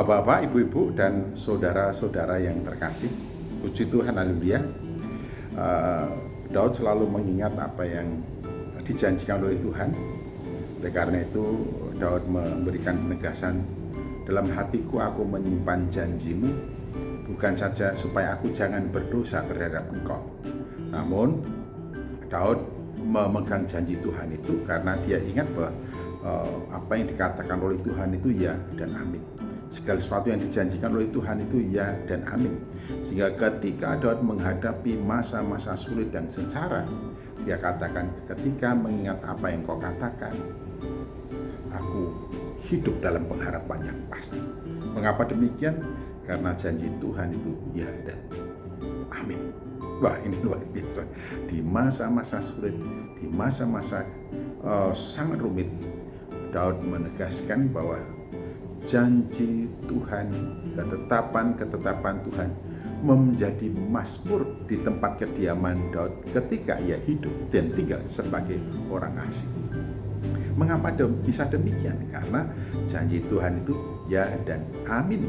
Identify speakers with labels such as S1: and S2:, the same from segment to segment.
S1: Bapak, Ibu-ibu, dan saudara-saudara yang terkasih, puji Tuhan, haleluya. Daud selalu mengingat apa yang dijanjikan oleh Tuhan. Oleh karena itu, Daud memberikan penegasan, dalam hatiku aku menyimpan janjimu, bukan saja supaya aku jangan berdosa terhadap engkau. Namun, Daud memegang janji Tuhan itu karena dia ingat bahwa apa yang dikatakan oleh Tuhan itu ya dan amin. Segala sesuatu yang dijanjikan oleh Tuhan itu ya dan amin. Sehingga ketika Daud menghadapi masa-masa sulit dan sengsara, dia katakan, ketika mengingat apa yang kau katakan, aku hidup dalam pengharapan yang pasti. Mengapa demikian? Karena janji Tuhan itu ya dan amin. Wah, ini luar biasa. Di masa-masa sulit, di masa-masa sangat rumit, Daud menegaskan bahwa janji Tuhan, ketetapan Tuhan menjadi mazmur di tempat kediaman Daud ketika ia hidup dan tinggal sebagai orang asing. Mengapa bisa demikian? Karena janji Tuhan itu ya dan amin,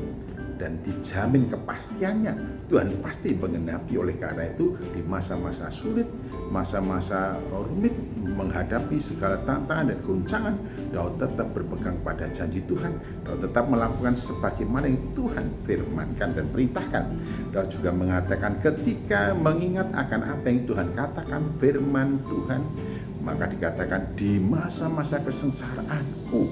S1: dan dijamin kepastiannya. Tuhan pasti menggenapi. Oleh karena itu, di masa-masa sulit, masa-masa rumit, menghadapi segala tantangan dan goncangan, Daud tetap berpegang pada janji Tuhan. Daud tetap melakukan sebagaimana yang Tuhan firmankan dan perintahkan. Daud juga mengatakan, ketika mengingat akan apa yang Tuhan katakan, firman Tuhan, maka dikatakan, di masa-masa kesengsaraanku,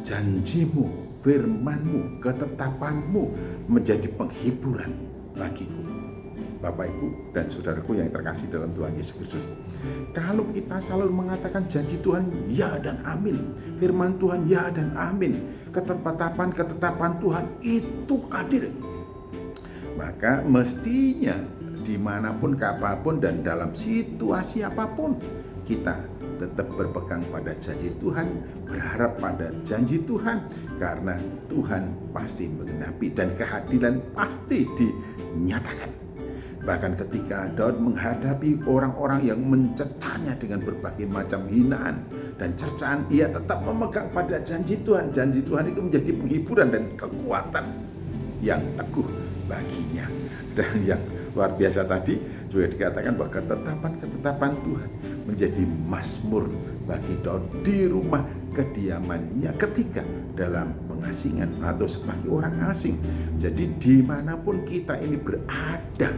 S1: janjimu, firman-Mu, ketetapan-Mu menjadi penghiburan bagiku. Bapak, Ibu, dan saudaraku yang terkasih dalam Tuhan Yesus Kristus, kalau kita selalu mengatakan janji Tuhan ya dan amin, firman Tuhan ya dan amin, ketetapan Tuhan itu adil, maka mestinya dimanapun, kapanpun, dan dalam situasi apapun, kita tetap berpegang pada janji Tuhan, berharap pada janji Tuhan, karena Tuhan pasti menggenapi dan keadilan pasti dinyatakan. Bahkan ketika Daud menghadapi orang-orang yang mencercanya dengan berbagai macam hinaan dan cercaan, ia tetap memegang pada janji Tuhan. Janji Tuhan itu menjadi penghiburan dan kekuatan yang teguh baginya. Dan yang luar biasa tadi juga dikatakan bahwa ketetapan Tuhan menjadi mazmur bagi Daud di rumah kediamannya ketika dalam pengasingan atau sebagai orang asing. Jadi dimanapun kita ini berada,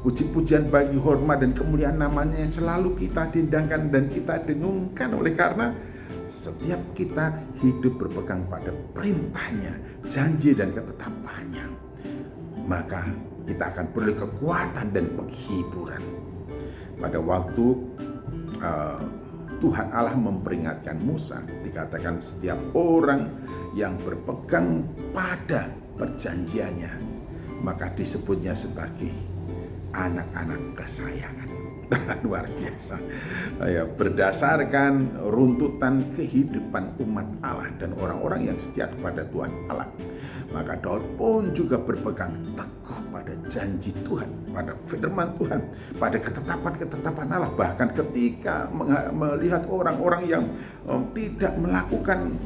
S1: puji-pujian bagi hormat dan kemuliaan namanya yang selalu kita dendangkan dan kita dengungkan. Oleh karena setiap kita hidup berpegang pada perintahnya, janji dan ketetapannya, maka kita akan peroleh kekuatan dan penghiburan. Pada waktu Tuhan Allah memperingatkan Musa, dikatakan setiap orang yang berpegang pada perjanjiannya, maka disebutnya sebagai anak-anak kesayangan. Luar biasa. Ya, berdasarkan runtutan kehidupan umat Allah dan orang-orang yang setia kepada Tuhan Allah, maka Daud pun juga berpegang teguh pada janji Tuhan, pada firman Tuhan, pada ketetapan Allah. Bahkan ketika melihat orang-orang yang tidak melakukan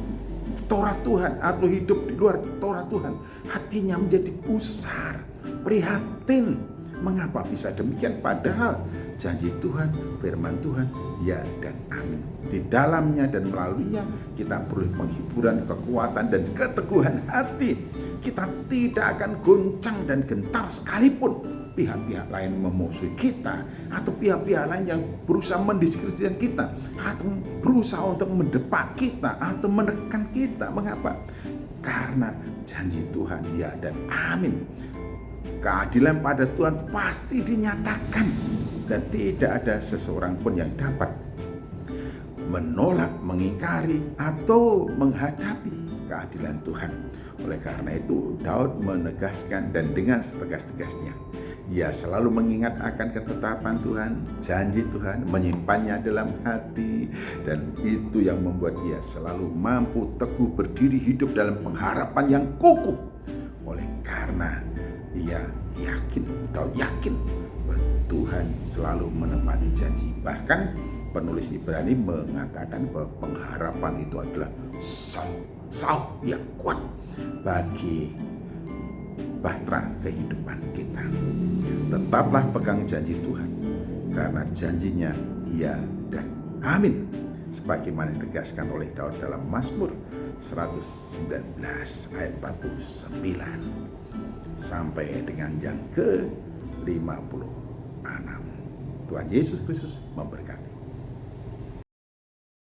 S1: Taurat Tuhan atau hidup di luar Taurat Tuhan, hatinya menjadi gusar, prihatin. Mengapa bisa demikian? Padahal janji Tuhan, firman Tuhan, ya dan amin. Di dalamnya dan melaluinya kita perlu penghiburan, kekuatan, dan keteguhan hati. Kita tidak akan goncang dan gentar sekalipun pihak-pihak lain memusuhi kita, atau pihak-pihak lain yang berusaha mendiskreditkan kita, atau berusaha untuk mendepak kita, atau menekan kita. Mengapa? Karena janji Tuhan, ya dan amin. Keadilan pada Tuhan pasti dinyatakan, dan tidak ada seseorang pun yang dapat menolak, mengingkari, atau menghadapi keadilan Tuhan. Oleh karena itu, Daud menegaskan dan dengan setegas-tegasnya, ia selalu mengingat akan ketetapan Tuhan, janji Tuhan, menyimpannya dalam hati, dan itu yang membuat ia selalu mampu teguh berdiri hidup dalam pengharapan yang kukuh. Oleh karena ia Daud yakin bahwa Tuhan selalu menepati janji. Bahkan penulis Ibrani mengatakan bahwa pengharapan itu adalah sauh yang kuat. bagi bahtera kehidupan kita. Tetaplah pegang janji Tuhan, karena janjinya ya dan amin, sebagaimana ditegaskan oleh Daud dalam Mazmur 119 ayat 49 sampai dengan yang ke-56. Tuhan Yesus Kristus memberkati.